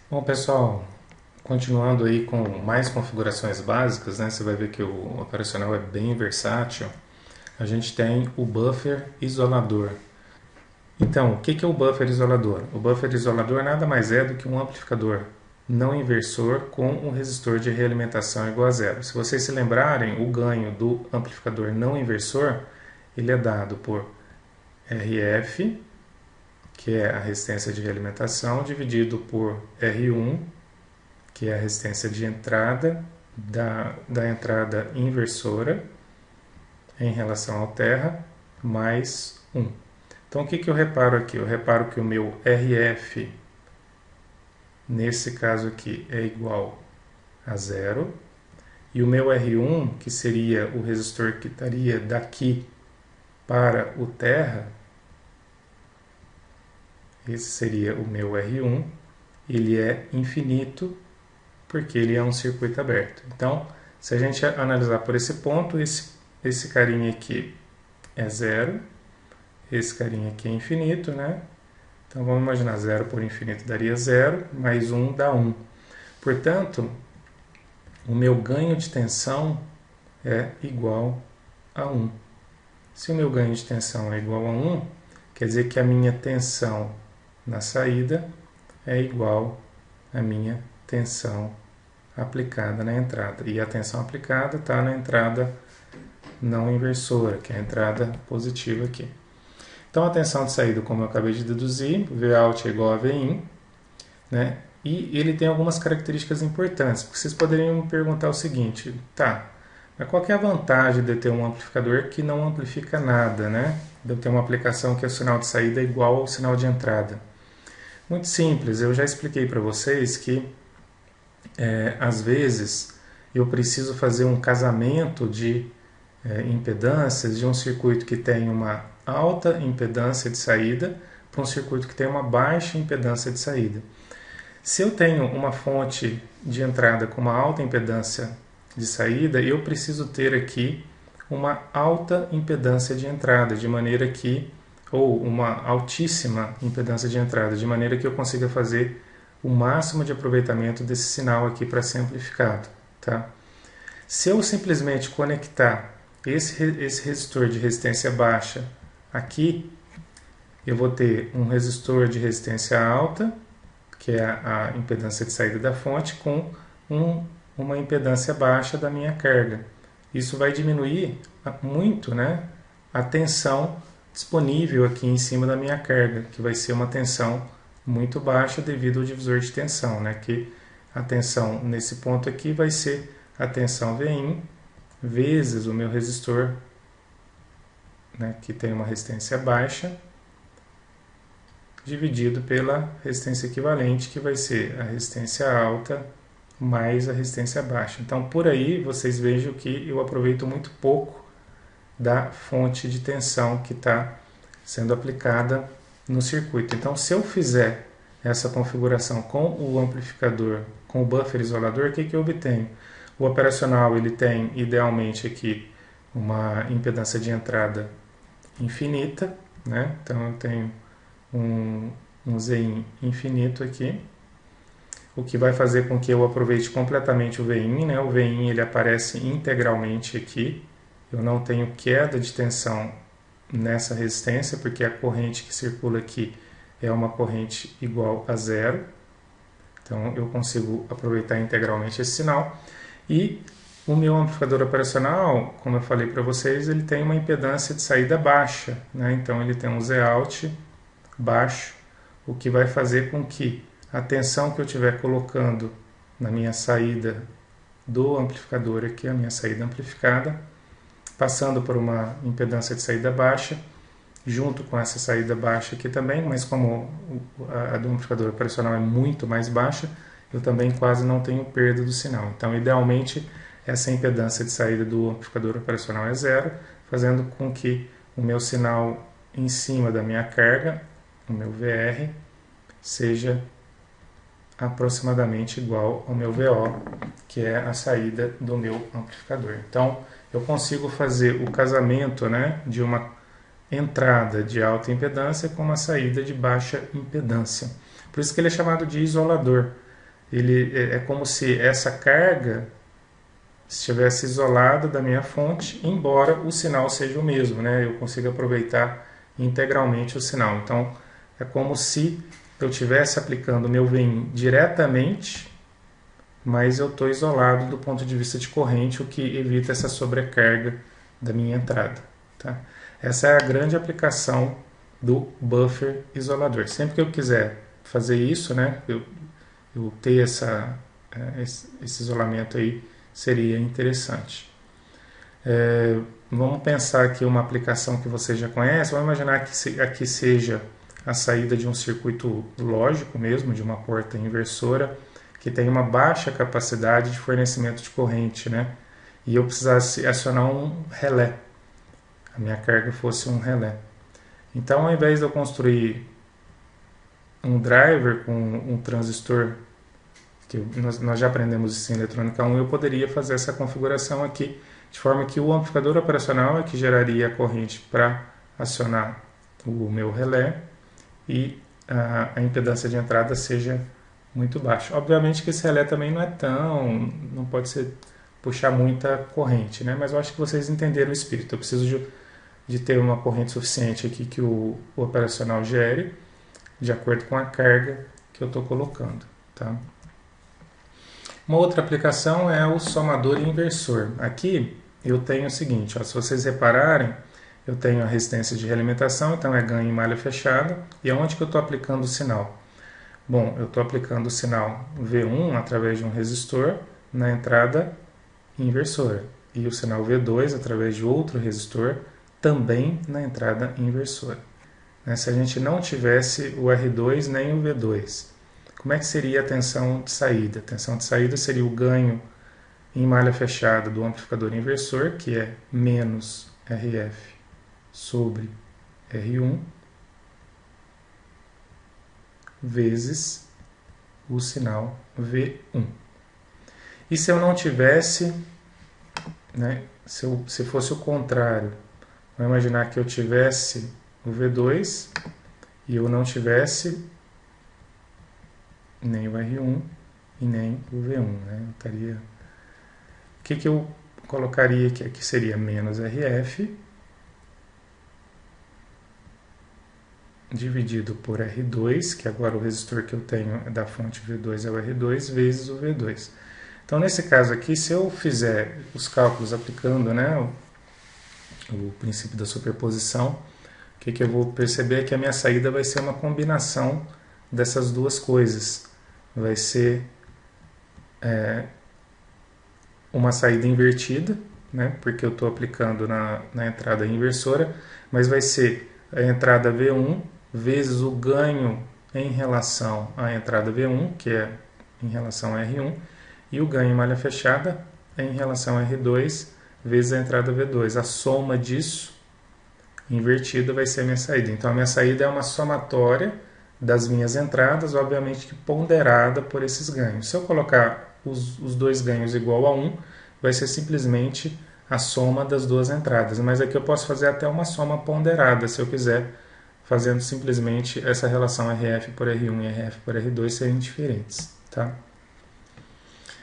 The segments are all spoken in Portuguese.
Bom, pessoal, continuando aí com mais configurações básicas, né? Você vai ver que o operacional é bem versátil. A gente tem o buffer isolador. Então, o que é o buffer isolador? O buffer isolador nada mais é do que um amplificador não inversor com um resistor de realimentação igual a zero. Se vocês se lembrarem, o ganho do amplificador não inversor, ele é dado por RF, que é a resistência de realimentação, dividido por R1, que é a resistência de entrada da entrada inversora em relação ao terra, mais 1. Então, o que eu reparo aqui? Eu reparo que o meu RF, nesse caso aqui, é igual a zero, e o meu R1, que seria o resistor que estaria daqui para o terra, esse seria o meu R1, ele é infinito, porque ele é um circuito aberto. Então, se a gente analisar por esse ponto, esse carinha aqui é zero, esse carinha aqui é infinito, né? Então vamos imaginar, zero por infinito daria zero, mais 1 dá 1. Portanto, o meu ganho de tensão é igual a 1. Se o meu ganho de tensão é igual a 1, quer dizer que a minha tensão na saída é igual à minha tensão aplicada na entrada. E a tensão aplicada está na entrada não inversora, que é a entrada positiva aqui. Então a tensão de saída, como eu acabei de deduzir, Vout é igual a Vin, né? E ele tem algumas características importantes, porque vocês poderiam me perguntar o seguinte, tá, mas qual que é a vantagem de eu ter um amplificador que não amplifica nada, né? De eu ter uma aplicação que o sinal de saída é igual ao sinal de entrada? Muito simples, eu já expliquei para vocês que às vezes eu preciso fazer um casamento de impedâncias de um circuito que tem uma alta impedância de saída para um circuito que tem uma baixa impedância de saída. Se eu tenho uma fonte de entrada com uma alta impedância de saída, eu preciso ter aqui uma alta impedância de entrada, de maneira que, ou uma altíssima impedância de entrada, de maneira que eu consiga fazer o máximo de aproveitamento desse sinal aqui para ser amplificado. Tá? Se eu simplesmente conectar esse resistor de resistência baixa aqui, eu vou ter um resistor de resistência alta, que é a impedância de saída da fonte, com uma impedância baixa da minha carga. Isso vai diminuir muito, né, a tensão disponível aqui em cima da minha carga, que vai ser uma tensão muito baixa devido ao divisor de tensão, né, que a tensão nesse ponto aqui vai ser a tensão Vin vezes o meu resistor, né, que tem uma resistência baixa, dividido pela resistência equivalente, que vai ser a resistência alta mais a resistência baixa. Então, por aí, vocês vejam que eu aproveito muito pouco da fonte de tensão que está sendo aplicada no circuito. Então, se eu fizer essa configuração com o amplificador, com o buffer isolador, o que eu obtenho? O operacional ele tem, idealmente, aqui uma impedância de entrada infinita, né? Então, eu tenho um Zin infinito aqui, o que vai fazer com que eu aproveite completamente o Vin, né? O Vin ele aparece integralmente aqui, eu não tenho queda de tensão nessa resistência, porque a corrente que circula aqui é uma corrente igual a zero, então eu consigo aproveitar integralmente esse sinal. E o meu amplificador operacional, como eu falei para vocês, ele tem uma impedância de saída baixa, né? Então ele tem um Zout baixo, o que vai fazer com que a tensão que eu estiver colocando na minha saída do amplificador aqui, a minha saída amplificada, passando por uma impedância de saída baixa, junto com essa saída baixa aqui também, mas como a do amplificador operacional é muito mais baixa, eu também quase não tenho perda do sinal. Então, idealmente, essa impedância de saída do amplificador operacional é zero, fazendo com que o meu sinal em cima da minha carga, o meu VR, seja aproximadamente igual ao meu VO, que é a saída do meu amplificador. Então, eu consigo fazer o casamento, né, de uma entrada de alta impedância com uma saída de baixa impedância. Por isso que ele é chamado de isolador. ele é como se essa carga estivesse isolada da minha fonte, embora o sinal seja o mesmo, né? Eu consigo aproveitar integralmente o sinal. Então, é como se eu estivesse aplicando o meu VIN diretamente, mas eu estou isolado do ponto de vista de corrente, o que evita essa sobrecarga da minha entrada. Tá? Essa é a grande aplicação do buffer isolador. Sempre que eu quiser fazer isso, né, eu ter esse isolamento aí, seria interessante. Vamos pensar aqui uma aplicação que você já conhece. Vamos imaginar que aqui seja a saída de um circuito lógico mesmo, de uma porta inversora, que tem uma baixa capacidade de fornecimento de corrente, né? E eu precisasse acionar um relé. A minha carga fosse um relé. Então, ao invés de eu construir um driver com um transistor, que nós já aprendemos isso em eletrônica 1, eu poderia fazer essa configuração aqui, de forma que o amplificador operacional é que geraria a corrente para acionar o meu relé e a impedância de entrada seja muito baixa. Obviamente que esse relé também não pode ser puxar muita corrente, né? Mas eu acho que vocês entenderam o espírito. Eu preciso de ter uma corrente suficiente aqui que o operacional gere, de acordo com a carga que eu estou colocando, tá? Uma outra aplicação é o somador inversor. Aqui eu tenho o seguinte, ó, se vocês repararem, eu tenho a resistência de realimentação, então é ganho em malha fechada. E aonde que eu estou aplicando o sinal? Bom, eu estou aplicando o sinal V1 através de um resistor na entrada inversora. E o sinal V2 através de outro resistor também na entrada inversora. Se a gente não tivesse o R2 nem o V2, como é que seria a tensão de saída? A tensão de saída seria o ganho em malha fechada do amplificador inversor, que é menos RF sobre R1, vezes o sinal V1. E se eu não tivesse, né, se fosse o contrário, vamos imaginar que eu tivesse o V2 e eu não tivesse nem o R1 e nem o V1, né? Eu estaria... O que eu colocaria aqui? Aqui seria menos RF dividido por R2, que agora o resistor que eu tenho da fonte V2 é o R2, vezes o V2. Então, nesse caso aqui, se eu fizer os cálculos aplicando, né, o princípio da superposição, o que eu vou perceber é que a minha saída vai ser uma combinação dessas duas coisas. Vai ser uma saída invertida, né, porque eu estou aplicando na entrada inversora, mas vai ser a entrada V1 vezes o ganho em relação à entrada V1, que é em relação a R1, e o ganho em malha fechada em relação a R2 vezes a entrada V2. A soma disso, invertida, vai ser a minha saída. Então, a minha saída é uma somatória das minhas entradas, obviamente que ponderada por esses ganhos. Se eu colocar os dois ganhos igual a 1, vai ser simplesmente a soma das duas entradas. Mas aqui eu posso fazer até uma soma ponderada, se eu quiser, fazendo simplesmente essa relação RF por R1 e RF por R2 serem diferentes. Tá?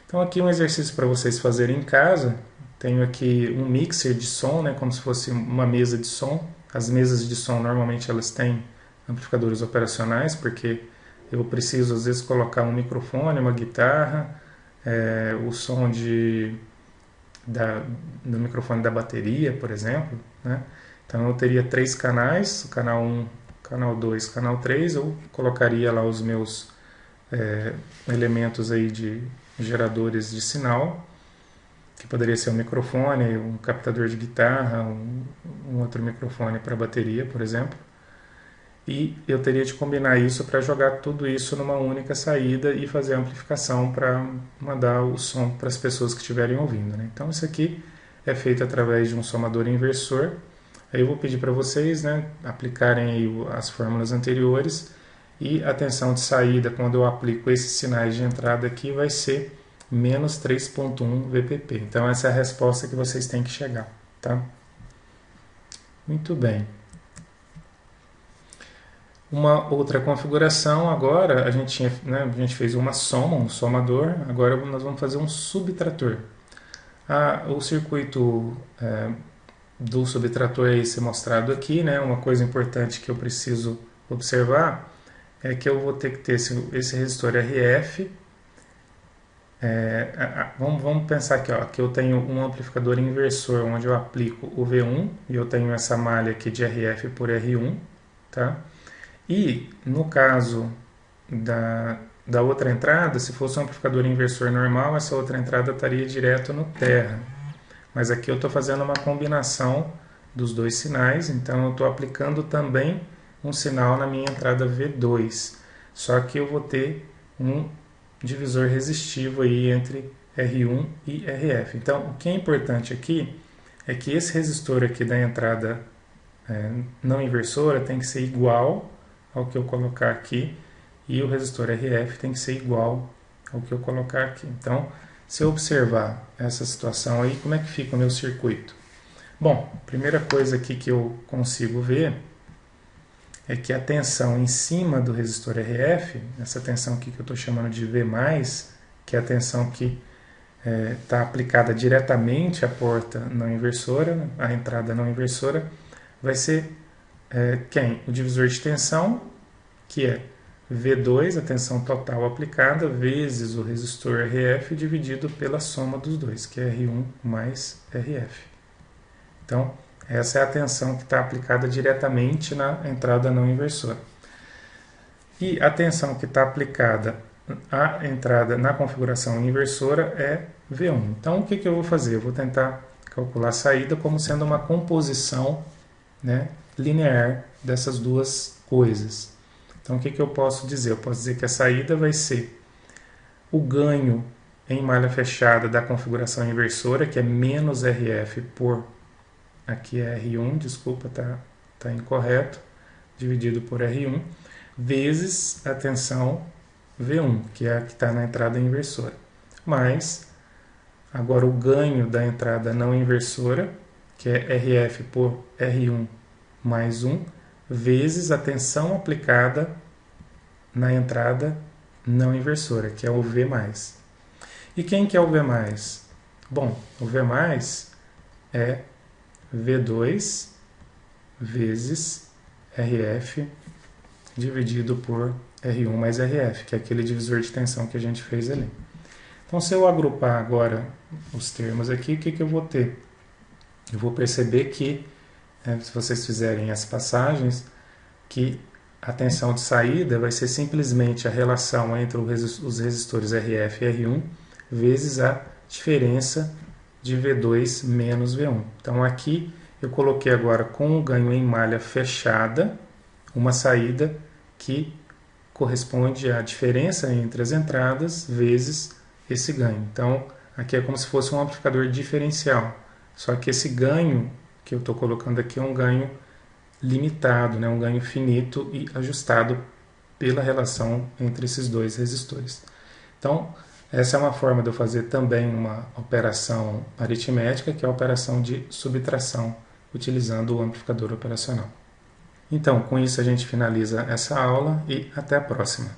Então aqui um exercício para vocês fazerem em casa. Tenho aqui um mixer de som, né, como se fosse uma mesa de som. As mesas de som normalmente elas têm amplificadores operacionais, porque eu preciso às vezes colocar um microfone, uma guitarra, o som do microfone da bateria, por exemplo, né? Então eu teria 3 canais, o canal 1, canal 2, canal 3, eu colocaria lá os meus elementos aí de geradores de sinal, que poderia ser um microfone, um captador de guitarra, um outro microfone para bateria, por exemplo. E eu teria de combinar isso para jogar tudo isso numa única saída e fazer a amplificação para mandar o som para as pessoas que estiverem ouvindo, né? Então isso aqui é feito através de um somador inversor. Aí eu vou pedir para vocês, né, aplicarem aí as fórmulas anteriores, e a tensão de saída, quando eu aplico esses sinais de entrada aqui, vai ser menos 3.1 VPP. Então essa é a resposta que vocês têm que chegar, tá? Muito bem. Uma outra configuração agora, a gente fez uma soma, um somador, agora nós vamos fazer um subtrator. O circuito do subtrator é esse mostrado aqui, né? Uma coisa importante que eu preciso observar é que eu vou ter que ter esse resistor RF. Vamos pensar aqui, ó, que eu tenho um amplificador inversor onde eu aplico o V1 e eu tenho essa malha aqui de RF por R1, tá? E no caso da outra entrada, se fosse um amplificador inversor normal, essa outra entrada estaria direto no terra. Mas aqui eu estou fazendo uma combinação dos dois sinais, então eu estou aplicando também um sinal na minha entrada V2. Só que eu vou ter um divisor resistivo aí entre R1 e RF. Então, o que é importante aqui é que esse resistor aqui da entrada não inversora tem que ser igual ao que eu colocar aqui, e o resistor RF tem que ser igual ao que eu colocar aqui. Então, se eu observar essa situação aí, como é que fica o meu circuito? Bom, a primeira coisa aqui que eu consigo ver é que a tensão em cima do resistor RF, essa tensão aqui que eu estou chamando de V+, que é a tensão que está aplicada diretamente à porta não inversora, à entrada não inversora, vai ser o divisor de tensão, que é V2, a tensão total aplicada, vezes o resistor RF dividido pela soma dos dois, que é R1 mais RF. Então, essa é a tensão que está aplicada diretamente na entrada não inversora. E a tensão que está aplicada à entrada na configuração inversora é V1. Então, o que eu vou fazer? Eu vou tentar calcular a saída como sendo uma composição, né, linear dessas duas coisas. Então, o que eu posso dizer? Eu posso dizer que a saída vai ser o ganho em malha fechada da configuração inversora, que é menos RF por, aqui é R1, desculpa, tá incorreto, dividido por R1, vezes a tensão V1, que é a que está na entrada inversora. Mais, agora o ganho da entrada não inversora, que é RF por R1 mais 1, vezes a tensão aplicada na entrada não inversora, que é o V+. E quem que é o V+? Bom, o V+, é V2 vezes RF dividido por R1 mais RF, que é aquele divisor de tensão que a gente fez ali. Então, se eu agrupar agora os termos aqui, o que eu vou ter? Eu vou perceber que, se vocês fizerem as passagens, que a tensão de saída vai ser simplesmente a relação entre os resistores RF e R1 vezes a diferença de V2 menos V1. Então aqui eu coloquei agora com o ganho em malha fechada uma saída que corresponde à diferença entre as entradas vezes esse ganho. Então aqui é como se fosse um amplificador diferencial, só que esse ganho que eu estou colocando aqui é um ganho limitado, né? Um ganho finito e ajustado pela relação entre esses dois resistores. Então, essa é uma forma de eu fazer também uma operação aritmética, que é a operação de subtração, utilizando o amplificador operacional. Então, com isso a gente finaliza essa aula e até a próxima.